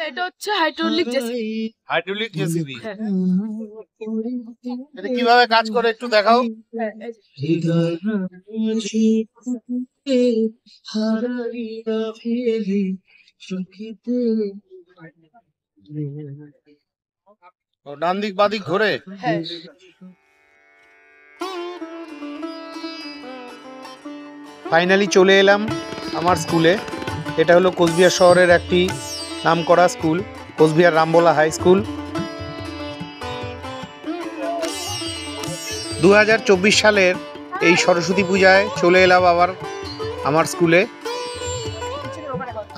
এটা হচ্ছে hydraulic JCB. Hydraulic JCB এটা কিভাবে কাজ করে একটু দেখাও। ডান দিক বাদিক ঘোরে। হ্যাঁ। ফাইনালি চলে এলাম আমার স্কুলে। এটা হলো কোচবিহার শহরের একটি নামকরা school, Cooch Behar Rambola high school. 2024 সালের এই সরস্বতী পূজায় চলে এলাম আবার আমার স্কুলে।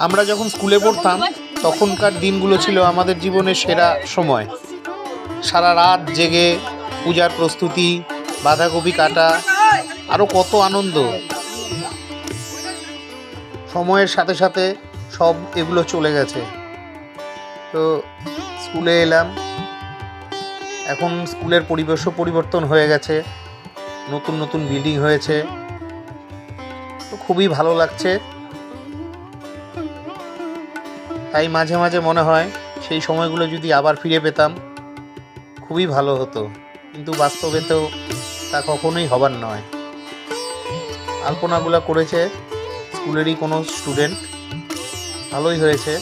আমরা যখন স্কুলে পড়তাম তখনকার দিনগুলো ছিল আমাদের জীবনের সেরা সময়। সারা রাত জেগে পূজার প্রস্তুতি, বাঁধাকপি কাটা, আরও কত আনন্দ। সময়ের সাথে সাথে সব এগুলো চলে গেছে। তো স্কুলে এলাম, এখন স্কুলের পরিবেশও পরিবর্তন হয়ে গেছে, নতুন নতুন বিল্ডিং হয়েছে, তো খুবই ভালো লাগছে। তাই মাঝে মাঝে মনে হয় সেই সময়গুলো যদি আবার ফিরে পেতাম খুবই ভালো হতো, কিন্তু বাস্তবে তো তা কখনোই হবার নয়। আলপনাগুলো করেছে স্কুলেরই কোনো স্টুডেন্ট, ভালোই হয়েছে।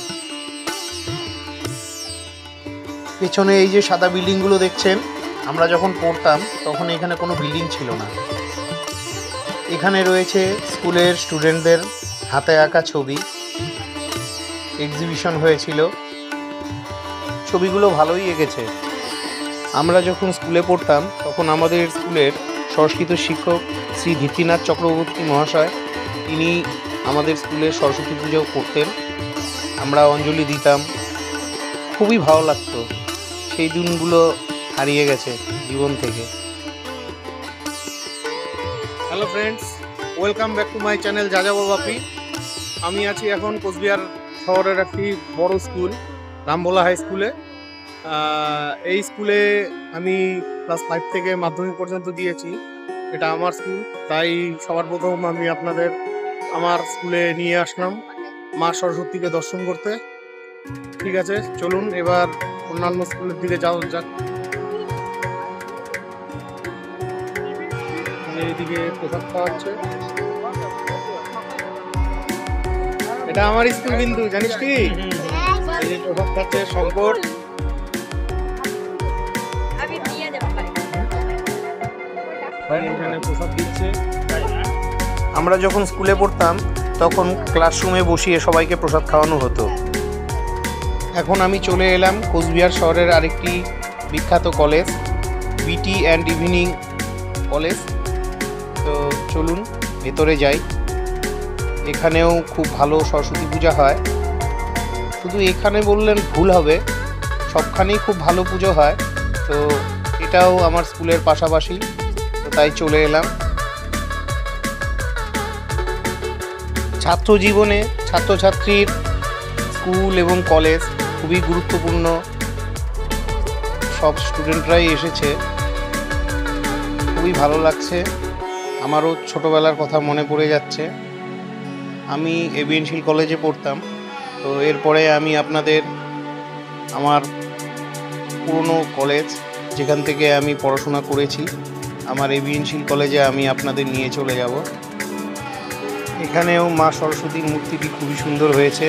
পেছনে এই যে সাদা বিল্ডিংগুলো দেখছেন, আমরা যখন পড়তাম তখন এখানে কোনো বিল্ডিং ছিল না। এখানে রয়েছে স্কুলের স্টুডেন্টদের হাতে আঁকা ছবি, এক্সিবিশন হয়েছিল, ছবিগুলো ভালোই এঁকেছে। আমরা যখন স্কুলে পড়তাম তখন আমাদের স্কুলের সংস্কৃত শিক্ষক শ্রী ধীতিনাথ চক্রবর্তী মহাশয়, তিনি আমাদের স্কুলে সরস্বতী পুজো করতেন, আমরা অঞ্জলি দিতাম, খুবই ভালো লাগতো। সেই দিনগুলো হারিয়ে গেছে জীবন থেকে। Hello friends, welcome back to my channel যাযাবর বাপি। আমি আছি এখন কোচবিহার শহরের একটি বড় স্কুল, রামবোলা হাই স্কুলে। এই স্কুলে আমি ক্লাস 5 থেকে মাধ্যমিক পর্যন্ত দিয়েছি। এটা আমার স্কুল, তাই সবার প্রথম আমি আপনাদের আমার স্কুলে নিয়ে আসলাম মা সরস্বতীকে দর্শন করতে। ঠিক আছে, চলুন এবার অন্যান্য স্কুলের দিকে যাওয়া যাক। এইদিকে প্রসাদ খাওয়া হচ্ছে। এটা আমার স্কুল কিন্তু, জানিস কি? এই যে প্রসাদ খাচ্ছে শঙ্কর। এখানে প্রসাদ দিচ্ছে। আমরা যখন স্কুলে পড়তাম তখন ক্লাসরুমে বসিয়ে সবাইকে প্রসাদ খাওয়ানো হতো। এখন আমি চলে এলাম কোচবিহার শহরের আরেকটি বিখ্যাত কলেজ, বিটি অ্যান্ড ইভিনিং কলেজ। তো চলুন ভেতরে যাই। এখানেও খুব ভালো সরস্বতী পূজা হয়। শুধু এখানে বললেন ভুল হবে, সবখানেই খুব ভালো পুজো হয়। তো এটাও আমার স্কুলের পাশাপাশি, তো তাই চলে এলাম। ছাত্র জীবনে ছাত্রছাত্রীর স্কুল এবং কলেজ খুবই গুরুত্বপূর্ণ। সব স্টুডেন্টরাই এসেছে, খুবই ভালো লাগছে। আমারও ছোটোবেলার কথা মনে পড়ে যাচ্ছে। আমি এবিএনশিল কলেজে পড়তাম, তো এরপরে আমি আপনাদের আমার পুরনো কলেজ যেখান থেকে আমি পড়াশোনা করেছি, আমার এবিএনশিল কলেজে আমি আপনাদের নিয়ে চলে যাব। এখানেও মা সরস্বতীর মূর্তিটি খুবই সুন্দর হয়েছে।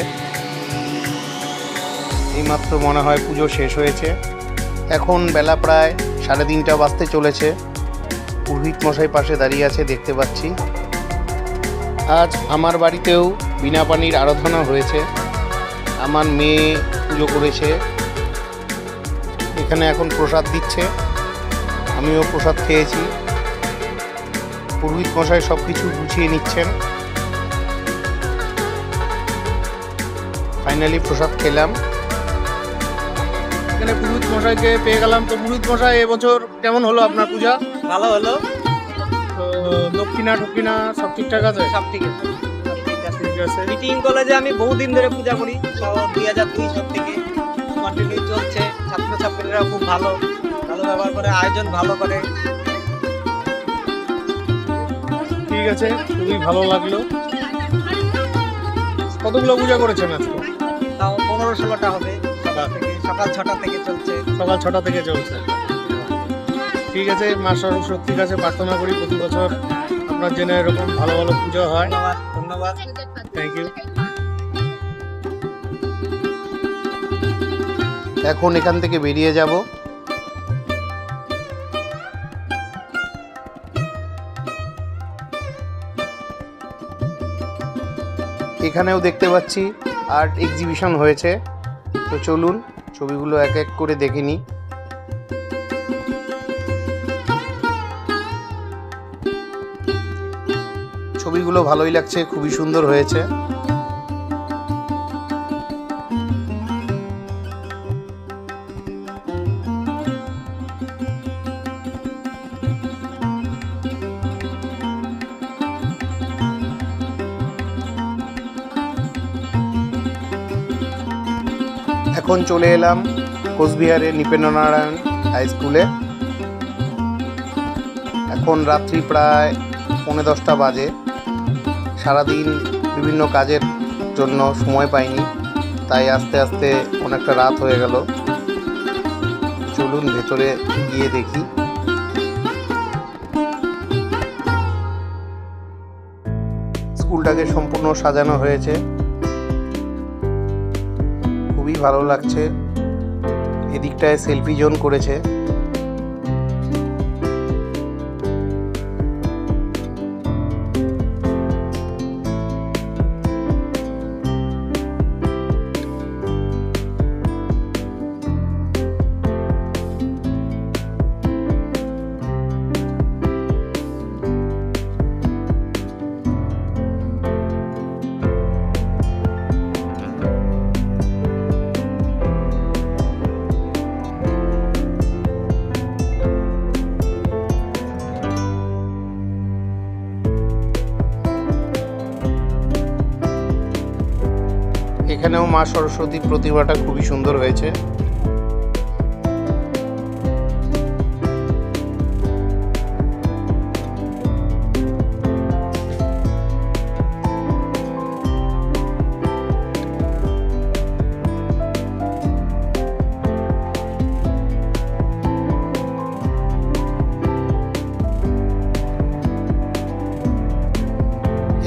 এইমাত্র মনে হয় পুজো শেষ হয়েছে। এখন বেলা প্রায় 3:30 বাজতে চলেছে। পুরোহিত মশাই পাশে দাঁড়িয়ে আছে, দেখতে পাচ্ছি। আজ আমার বাড়িতেও বিনা পানির আরাধনা হয়েছে। আমার মেয়ে পুজো করেছে। এখানে এখন প্রসাদ দিচ্ছে, আমিও প্রসাদ খেয়েছি। পুরোহিত মশাই সব কিছু গুছিয়ে নিচ্ছেন। ফাইনালি প্রসাদ খেলাম। এখানে পুরোহিত মশাইকে পেয়ে গেলাম। তো পুরোহিত মশাই, এবছর কেমন হলো আপনার পূজা? ভালো হলো। তো দক্ষিণা সব ঠিকঠাক আছে? সব ঠিক আছে। মিটিং কলেজে আমি বহুদিন ধরে পূজা করি, 2002 সাল থেকে কন্টিনিউ চলছে। ছাত্রছাত্রীরা খুব ভালো ব্যবহার করে, আয়োজন ভালো করে। ঠিক আছে, খুবই ভালো লাগলো। কতগুলো পূজা করেছেন আজকে? তাও 15 15-16টা হবে। সকাল 6টা থেকে চলছে। সকাল 6টা থেকে চলছে। ঠিক আছে, মা সরস্বতীর কাছে প্রার্থনা করি প্রতি বছর আপনার জন্য এরকম ভালো ভালো পুজো হয়। ধন্যবাদ। Thank you. এখন এখান থেকে বেরিয়ে যাব। এখানেও দেখতে পাচ্ছি আর্ট এক্সিবিশন হয়েছে, তো চলুন ছবিগুলো এক এক করে দেখে নিই। ছবিগুলো ভালোই লাগছে, খুবই সুন্দর হয়েছে। এখন চলে এলাম কোচবিহারের নৃপেন্দ্রনারায়ণ হাই স্কুলে। এখন রাত্রি প্রায় 10:45 বাজে। সারাদিন বিভিন্ন কাজের জন্য সময় পাইনি, তাই আস্তে আস্তে অনেকটা রাত হয়ে গেল। চলুন ভেতরে গিয়ে দেখি। স্কুলটাকে সম্পূর্ণ সাজানো হয়েছে, খুবই ভালো লাগছে। এদিকটায় সেলফি জোন করেছে। এখানেও মা সরস্বতীর প্রতিমাটা খুবই সুন্দর হয়েছে।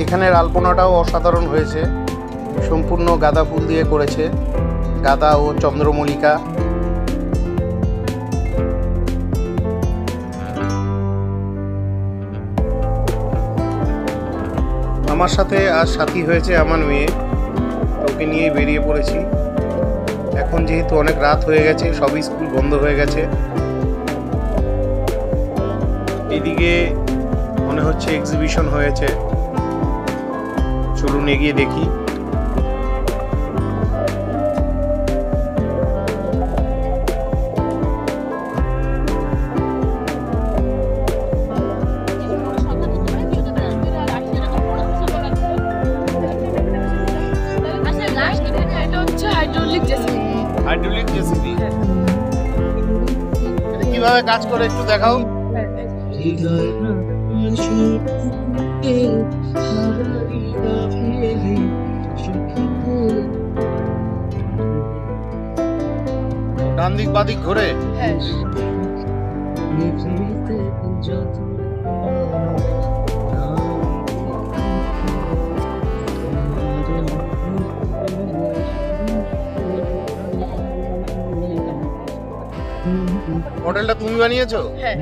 এখানের আলপনাটাও অসাধারণ হয়েছে, সম্পূর্ণ গাঁদা ফুল দিয়ে করেছে, গাঁদা ও চন্দ্রমল্লিকা। আমার সাথে আজ সাথী হয়েছে আমার মেয়ে, ওকে নিয়ে বেরিয়ে পড়েছি। এখন যেহেতু অনেক রাত হয়ে গেছে, সবই স্কুল বন্ধ হয়ে গেছে। এদিকে মনে হচ্ছে এক্সিবিশন হয়েছে, চলুন এগিয়ে দেখি। হাইড্রোলিক জেসিবি এটা কিভাবে কাজ করে একটু দেখাও। ডান দিক বাদিক ঘুরে। মডেলটা তুমি বানিয়েছো? হ্যাঁ।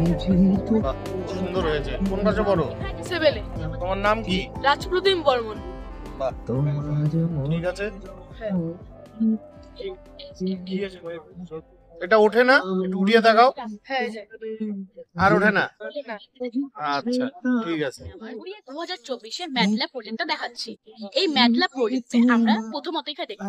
বাহ, সুন্দর হয়েছে। কোন ক্লাসে পড়ো? 7 এ। তোমার নাম কি? রাজপ্রতিম বর্মন। বাহ, ঠিক আছে। হ্যাঁ। এটা ওঠে না? একটু উড়িয়ে দেখাও। হ্যাঁ। আর ওঠে না? না। আচ্ছা, ঠিক আছে। 2024-এর ম্যাটল্যাব প্রজেক্টটা দেখাচ্ছি। এই ম্যাটল্যাব প্রজেক্টে আমরা প্রথমত এখানে দেখি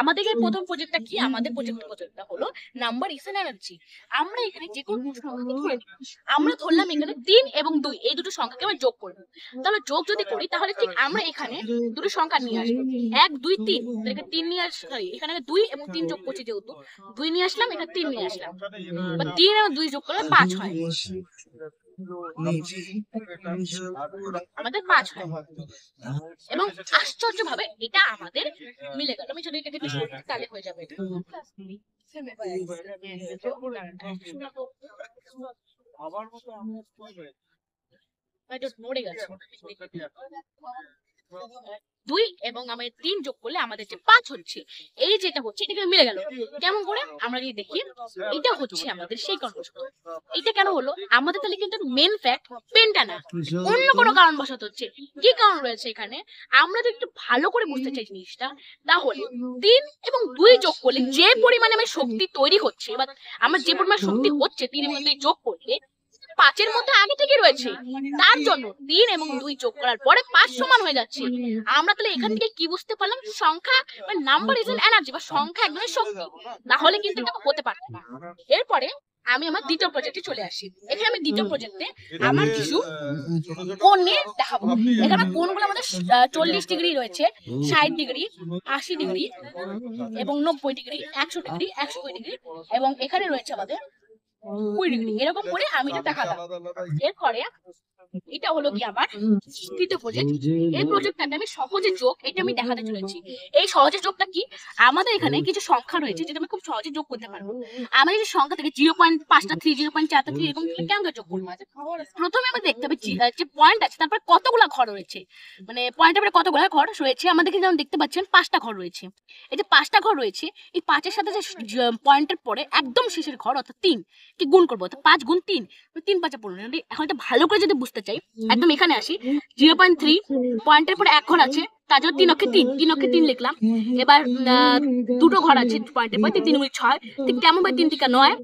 আমাদের প্রথম প্রজেক্টটা কি, আমাদের প্রজেক্টটা হলো নাম্বার ইজ এন এনার্জি। আমরা এখানে যে কোনো সংখ্যাকে ধরে নিই। আমরা ধরলাম এখানে 3 এবং 2 এই দুটো সংখ্যাকে আমরা যোগ করব। তাহলে যোগ যদি করি তাহলে ঠিক আমরা এখানে দুটো সংখ্যা নিয়ে আসবো, 1 2 3। এখানে 3 নিয়ে সরি এখানে 2 এবং 3 যোগ করছি, যেহেতু 2 নিয়ে আসলাম, এখানে 3 নিয়ে আসলাম, বা 3 এবং 2 যোগ করলে 5 হয়। আমাদের 5 হয় এবং আশ্চর্য ভাবে এটা আমাদের মিলে গেল। আমি যদি এটাকে একটু সরু করি তাহলে হয়ে যাবে। এটা নড়ে গেছে। 2 এবং আমি 3 যোগ করলে আমাদের যে 5 হচ্ছে, এই যেটা হচ্ছে এটা মিলে গেল। কেমন করে আমরা যদি দেখি, এটা হচ্ছে আমাদের সেই কারণবশত। এটা কেন হলো আমাদের, তাহলে কিন্তু মেন ফ্যাক্ট পেনটা না, অন্য কোনো কারণবশত হচ্ছে। কি কারণ রয়েছে এখানে আমরা যদি একটু ভালো করে বুঝতে চাই জিনিসটা, তাহলে 3 এবং 2 যোগ করলে যে পরিমাণে আমার শক্তি তৈরি হচ্ছে, বা আমার যে পরিমাণ শক্তি হচ্ছে 3 এবং 2 যোগ করলে 5-এর মধ্যে আগে থেকে রয়েছে, তার জন্য 3 এবং 2 যোগ করার পরে 5 সমান হয়ে যাচ্ছে। আমরা তাহলে এখান থেকে কি বুঝতে পারলাম, সংখ্যা বা নাম্বার ইজ অ্যান এনার্জি, বা সংখ্যা এক ধরনের শক্তি, তাহলে কিন্তু এটা হতে পারত না। এরপরে আমি আমার দ্বিতীয় প্রজেক্টে চলে আসি। এখানে আমি দ্বিতীয় প্রজেক্টে আমার কিছু কোণ নিয়ে দেখাবো। এখানে কোণগুলো আমাদের 40 ডিগ্রি রয়েছে, 60 ডিগ্রি, 80 ডিগ্রি এবং 90 ডিগ্রি, 100 ডিগ্রি, 120 ডিগ্রি এবং এখানে রয়েছে আমাদের 20 ডিগ্রি। এরকম করে আমি এটা দেখালাম। এরপরে এটা হলো কি আমার তৃতীয় প্রজেক্ট। এই প্রজেক্টটাতে আমি সহজে যোগ এটা আমি দেখাতে চলেছি। এই সহজে যোগটা কি, আমাদের এখানে কিছু সংখ্যা রয়েছে যেটা আমি খুব সহজে যোগ করতে পারবো। আমি এই সংখ্যা থেকে 0.5টা 3, 0.4টা 3 এরকম কেমন যোগ করবো। প্রথমে আমি দেখতে হবে যে পয়েন্ট আছে তারপর কতগুলো ঘর রয়েছে, মানে পয়েন্টের পরে কতগুলো ঘর রয়েছে। আমাদের যেমন দেখতে পাচ্ছেন 5টা ঘর রয়েছে। এই যে 5টা ঘর রয়েছে, এই 5-এর সাথে যে পয়েন্টের পরে একদম শেষের ঘর অর্থাৎ 3 কি গুণ করবো, 5 গুণ 3, 3 5 15। এখন এটা ভালো করে যদি বুঝতে চাই, একদম এখানে আসি। 0.3 পয়েন্টের পরে এক ঘর আছে, তার জন্য 3 অক্ষে 3 লিখলাম। এবার দুটো ঘর আছে পয়েন্টের পরে, 3 গুণ 6, কেমন ভাই 3 × 9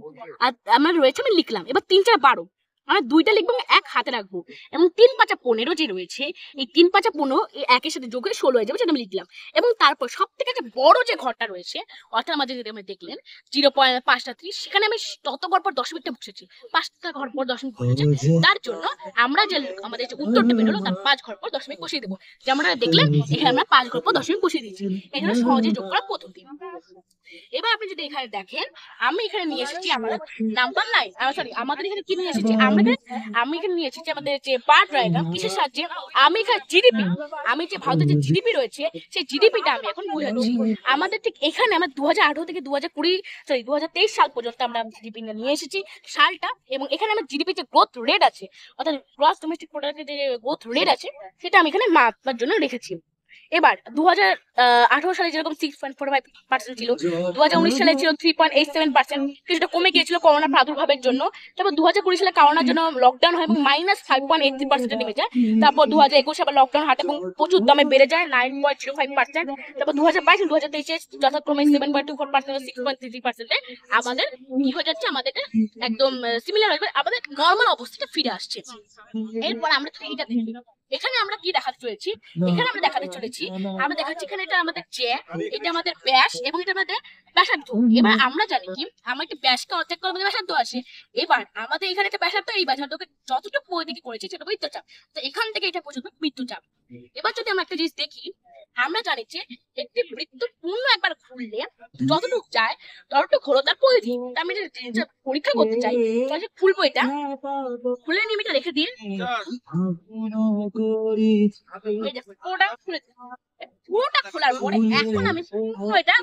আর আমার রয়েছে আমি লিখলাম। এবার 3 4 12, আমরা 2টা লিখবো, এক হাতে রাখবো এবং 3 5 15 যে রয়েছে, এই 3 5 15 একের সাথে যোগ হয়ে 16 হয়ে যাবে, সেটা আমি লিখলাম। এবং তারপর সব থেকে যে বড় যে ঘরটা রয়েছে, অর্থাৎ আমাদের যদি আমরা দেখলেন 0.5টা 3, সেখানে আমি তত ঘর পর দশমিকটা বসেছি, 5টা ঘর পর দশমিক বসেছে। তার জন্য আমরা যে আমাদের যে উত্তরটা বেরোলো তার 5 ঘর পর দশমিক বসিয়ে দেবো। যেমন দেখলেন এখানে আমরা 5 ঘর পর দশমিক বসিয়ে দিচ্ছি। এখানে সহজে যোগ করার পদ্ধতি। এবার আপনি যদি এখানে দেখেন, আমি এখানে নিয়ে এসেছি আমার নাম্বার 9, সরি আমাদের এখানে কি নিয়ে এসেছি, আমি এখানে নিয়ে এসেছি আমাদের যে বার ডায়াগ্রাম। কিসের সাহায্যে, আমি এখানে জিডিপি, আমি যে ভারতের যে জিডিপি রয়েছে সেই জিডিপিটা আমি এখন বোঝাচ্ছি। আমাদের ঠিক এখানে আমরা 2018 থেকে 2023 সাল পর্যন্ত আমরা জিডিপি নিয়ে এসেছি সালটা, এবং এখানে আমার জিডিপি যে গ্রোথ রেট আছে, অর্থাৎ গ্রস ডোমেস্টিক প্রোডাক্টের যে গ্রোথ রেট আছে, সেটা আমি এখানে মাপার জন্য রেখেছি। এবার 2018 সালে যেরকম 6.45% ছিল, 2019 সালে ছিল 3.87%, কিছুটা কমে গিয়েছিল করোনার প্রাদুর্ভাবের জন্য। তারপর 2020 সালে করোনার জন্য লকডাউন হয় এবং -5.83% নেমে যায়। তারপর 2021 আবার লকডাউন হাটে এবং প্রচুর দামে বেড়ে যায় 9.05%। তারপর 2022 এবং 2023 যথাক্রমে 7.24% ও 6.33% আমাদের কি হয়ে যাচ্ছে, আমাদের একদম সিমিলার হয়ে আমাদের নর্মাল অবস্থাটা ফিরে আসছে। এরপর আমরা এটা দেখি, এখানে আমরা কি দেখাতে চলেছি, এখানে আমরা দেখাতে চলেছি, আমরা দেখাচ্ছি এখানে এটা আমাদের জ্যা, এটা আমাদের ব্যাস এবং এটা আমাদের ব্যাসার্ধ। এবার আমরা জানি কি, আমরা একটা ব্যাসকে অর্ধেক করে আমাদের ব্যাসার্ধ আসে। এবার আমাদের এখানে একটা ব্যাসার্ধ, এই ব্যাসার্ধকে যতটুকু ওইদিকে করেছে সেটা বৃত্তচাপ, তো এখান থেকে এটা পর্যন্ত বৃত্তচাপ। এবার যদি আমরা একটা জিনিস দেখি, আমরা জানি যে একটি বৃত্ত পূর্ণ একবার ঘুরলে যতটুকু যায় ততটুকু হলো তার পরিধি। আমি যদি পরীক্ষা করতে চাই তাহলে খুলবো, এটা খুলে নিয়ে এটা রেখে দিয়ে পুরোটা খোলার পরে এখন আমি পুরো এটা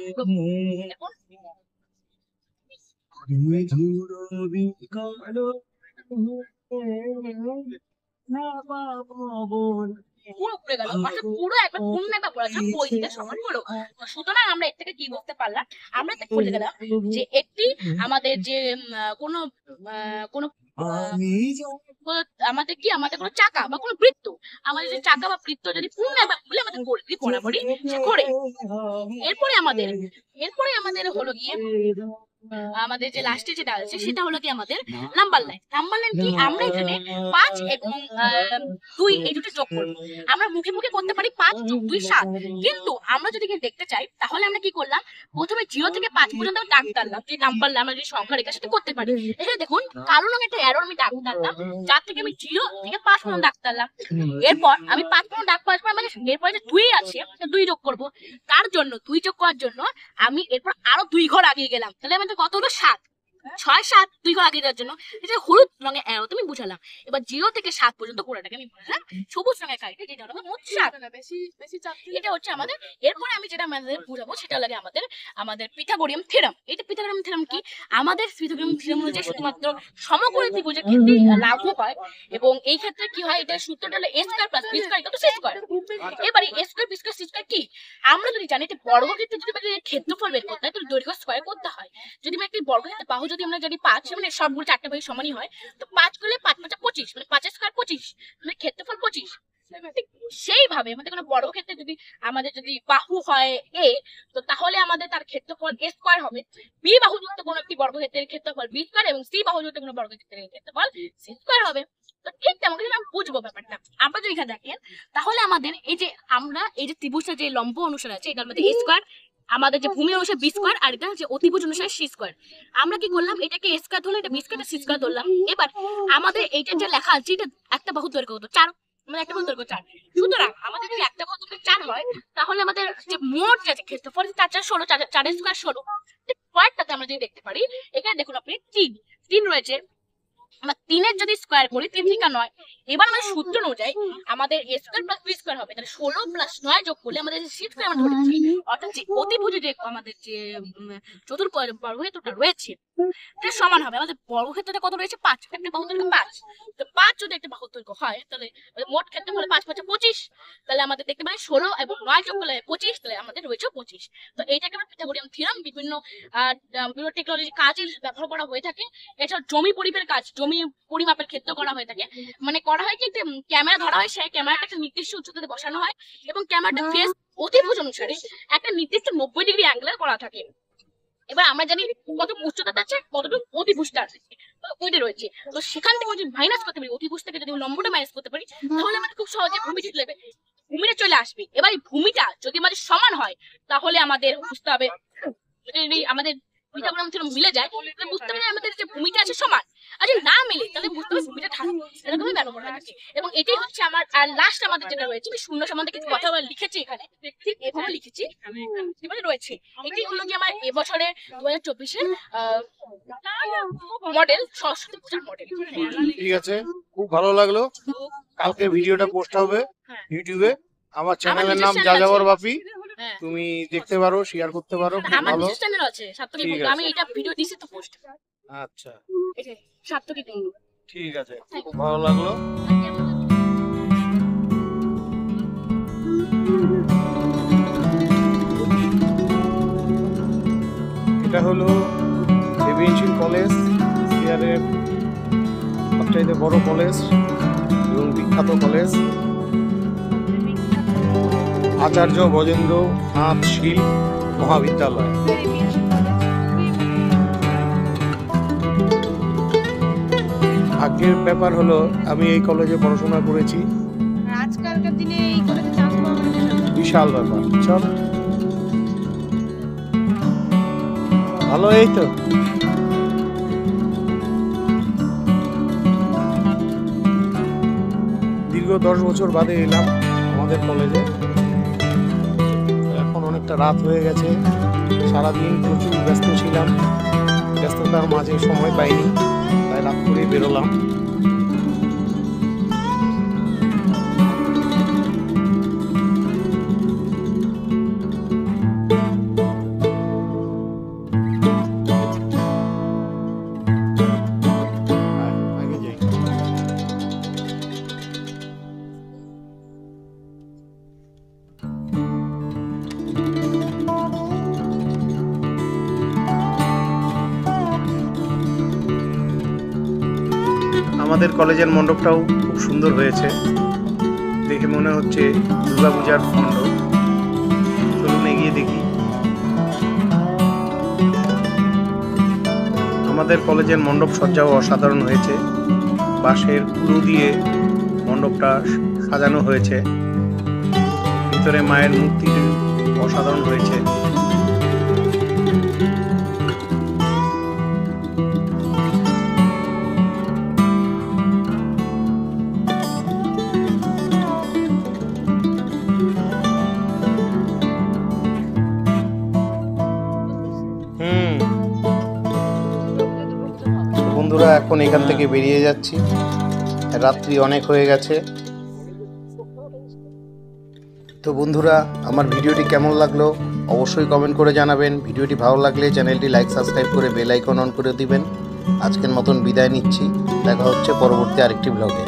পুরো খুলে গেল, অর্থাৎ পুরো একবার পূর্ণ একবার বলা যায় পরিধিটা সমান হলো। সুতরাং আমরা এর থেকে কি বুঝতে পারলাম, আমরা এটা বুঝে গেলাম যে একটি আমাদের যে কোনো আমাদের কি, আমাদের কোনো চাকা বা কোনো বৃত্ত, আমাদের যে চাকা বা বৃত্ত যদি পূর্ণ একবার খুলে আমাদের পরিধি বরাবরই সে করে। এরপরে আমাদের হলো গিয়ে আমাদের যে লাস্টে যেটা আছে সেটা হলো কি আমাদের নাম্বার লাইন। নাম্বার লাইন কি, আমরা এখানে 5 এবং 2 এই দুটো যোগ করব। আমরা মুখে মুখে করতে পারি 5 + 2 7, কিন্তু আমরা যদি দেখতে চাই তাহলে আমরা কি করলাম, প্রথমে 0 থেকে 5 পর্যন্ত দাগ টানলাম, যে নাম্বার আমরা যে সংখ্যা রেখে সেটা করতে পারি। এখানে দেখুন কালো রঙের একটা অ্যারো আমি দাগ টানলাম, যার থেকে আমি 0 থেকে 5 পর্যন্ত দাগ টানলাম। এরপর আমি 5 পর্যন্ত দাগ পাওয়ার পর মানে এরপরে যে 2 আছে 2 যোগ করব। তার জন্য 2 যোগ করার জন্য আমি এরপর আরো 2 ঘর আগিয়ে গেলাম, তাহলে আমাদের কত হলো 7। 6, 7 2 ঘর আগে দেওয়ার জন্য এটা হলুদ রঙের অ্যারো তুমি বুঝালাম। এবার 0 থেকে 7 পর্যন্ত পুরোটাকে আমি বুঝলাম সবুজ রঙের কালিটা, যেটা হলো মোট 7। এটা হচ্ছে আমাদের। এরপরে আমি যেটা আমাদের বুঝাবো সেটা লাগে আমাদের পিথাগোরিয়াম থিওরেম। এটা পিথাগোরিয়াম থিওরেম কি? আমাদের পিথাগোরিয়াম থিওরেম অনুযায়ী শুধুমাত্র সমকোণী ত্রিভুজের ক্ষেত্রে লাগু হয়, এবং এই ক্ষেত্রে কি হয়, এটা সূত্রটা হলো a square plus b square equal to c square. এবারে a square b square c square কি? আমরা যদি জানি যে বর্গক্ষেত্রে যদি আমাদের ক্ষেত্রফল বের করতে হয় তাহলে দৈর্ঘ্য স্কয়ার করতে হয়। যদি আমরা একটি বর্গক্ষেত্রে বাহু যদি আমরা জানি 5, মানে সবগুলো 4টা বাহু সমানই হয়, তো 5 করলে 5 5 25, মানে 5 স্কয়ার 25, মানে ক্ষেত্রফল 25। সেইভাবে আমাদের কোনো বর্গক্ষেত্রে যদি আমাদের যদি বাহু হয় a, তো তাহলে আমাদের তার ক্ষেত্রফল a স্কয়ার হবে। b বাহুযুক্ত কোনো একটি বর্গক্ষেত্রের ক্ষেত্রফল b স্কয়ার, এবং c বাহুযুক্ত কোনো বর্গক্ষেত্রের ক্ষেত্রফল c স্কয়ার হবে। তো ঠিক তেমন করে আমরা বুঝবো ব্যাপারটা। আমরা যদি এখানে দেখেন তাহলে আমাদের এই যে আমরা এই যে ত্রিভুজটা যে লম্ব অনুসারে আছে এটার মধ্যে a স্কয়ার, আমাদের যে ভূমি অনুসারে b স্কয়ার, আর এটা যে অতিভুজ অনুসারে c স্কয়ার। আমরা কি করলাম, এটাকে a স্কয়ার ধরলাম, এটা b স্কয়ার, c স্কয়ার ধরলাম। এবার আমাদের এইটা যে লেখা আছে এটা একটা বাহু দৈর্ঘ্য কত? 4, মানে একটা বাহু দৈর্ঘ্য 4। সুতরাং আমাদের যদি একটা বাহু দৈর্ঘ্য 4 হয় তাহলে আমাদের যে মোট যে ক্ষেত্রফল 4 4 16, 4 স্কয়ার 16। স্কয়ারটাতে আমরা যদি দেখতে পারি এখানে দেখুন আপনি 3 রয়েছে। আমরা 3 যদি স্কয়ার করি 3 3 9। এবার আমাদের সূত্র অনুযায়ী আমাদের a square plus b square হবে, তাহলে 16 প্লাস 9 যোগ করলে আমাদের c স্কয়ার আমরা ধরেছি, অর্থাৎ যে অতিভুজ যে আমাদের যে বর্গক্ষেত্রটা রয়েছে এটা সমান হবে। আমাদের বর্গক্ষেত্রটা কত রয়েছে? 5, একটা বাহু দৈর্ঘ্য 5। তো 5 যদি একটা বাহু দৈর্ঘ্য হয় তাহলে মোট ক্ষেত্রফল 5 5 25, তাহলে আমাদের দেখতে পাই 16 এবং 9 যোগ করলে 25, তাহলে আমাদের রয়েছে 25। তো এইটাকে আমরা পিথাগোরিয়াম থিওরেম বিভিন্ন টেকনোলজি কাজে ব্যবহার করা হয়ে থাকে। এছাড়া জমি পরিমাপের কাজ, জমি পরিমাপের ক্ষেত্রে করা হয়ে থাকে। মানে করা হয় কি, একটা ক্যামেরা ধরা হয়, সেই ক্যামেরাটা একটা নির্দিষ্ট উচ্চতাতে বসানো হয় এবং ক্যামেরাটা ফেস অতিভুজ অনুসারে একটা নির্দিষ্ট 90 ডিগ্রি অ্যাঙ্গেলে করা থাকে। এবার আমরা জানি কত উচ্চতা আছে, কতটুকু অতিভুজটা আছে, ওইটা রয়েছে। তো সেখান থেকে যদি মাইনাস করতে পারি, অতিভুজ থেকে যদি লম্বটা মাইনাস করতে পারি, তাহলে আমাদের খুব সহজে ভূমিটা চলে আসবে। এবার এই ভূমিটা যদি আমাদের সমান হয় তাহলে আমাদের বুঝতে হবে, যদি আমাদের পিথাগোরাম থিওরেম মিলে যায় তাহলে বুঝতে হবে আমাদের যে ভূমিটা আছে সমান, আর যদি না মিলে তাহলে বুঝতে হবে ভূমিটা ঢাকা। এরকমই ব্যবহার করা থাকে। এবং এটাই হচ্ছে আমার আর লাস্ট আমাদের যেটা রয়েছে, আমি শূন্য সম্বন্ধে কিছু কথা লিখেছি এখানে, ঠিক এভাবে লিখেছি এখানে রয়েছে। এটাই হলো কি আমার এবছরে 2024-এর মডেল, সরস্বতী পূজার মডেল। ঠিক আছে, খুব ভালো লাগলো। কালকে ভিডিওটা পোস্ট হবে ইউটিউবে। আমার চ্যানেলের নাম যাযাবর বাপি, তুমি দেখতে পারো, শেয়ার করতে পারো। আমার নিজের চ্যানেল আছে সার্থকী কুণ্ডু, আমি এটা ভিডিও দিছি তো পোস্ট। আচ্ছা, এই যে সার্থকী কুণ্ডু। ঠিক আছে, খুব ভালো লাগলো। এটা হলো এভিয়েশন কলেজ, এশিয়ার সবচাইতে বড় কলেজ এবং বিখ্যাত কলেজ, আচার্য ব্রজেন্দ্রনাথ শীল মহাবিদ্যালয়। ভাগ্যের ব্যাপার হলো আমি এই কলেজে পড়াশোনা করেছি, আজকালকার দিনে এই কলেজে চান্স পাওয়া বিশাল ব্যাপার। চল, ভালো। এই তো দীর্ঘ 10 বছর বাদে এলাম আমাদের কলেজে। এখন অনেকটা রাত হয়ে গেছে, সারাদিন প্রচুর ব্যস্ত ছিলাম, ব্যস্ততার মাঝে সময় পাইনি, তাই রাত করে বেরোলাম। আগে যাই। আমাদের কলেজের মণ্ডপটাও খুব সুন্দর হয়েছে, দেখে মনে হচ্ছে দুর্গাপূজার মণ্ডপ। চলুন এগিয়ে দেখি। আমাদের কলেজের মণ্ডপ সজ্জাও অসাধারণ হয়েছে, বাঁশের কুলো দিয়ে মণ্ডপটা সাজানো হয়েছে, ভিতরে মায়ের মূর্তি অসাধারণ হয়েছে। বন্ধুরা এখন এখান থেকে বেরিয়ে যাচ্ছি, রাত্রি অনেক হয়ে গেছে। তো বন্ধুরা, আমার ভিডিওটি কেমন লাগলো অবশ্যই কমেন্ট করে জানাবেন। ভিডিওটি ভালো লাগলে চ্যানেলটি লাইক সাবস্ক্রাইব করে বেল আইকন অন করে দিবেন। আজকের মতন বিদায় নিচ্ছি, দেখা হচ্ছে পরবর্তী আরেকটি ব্লগে।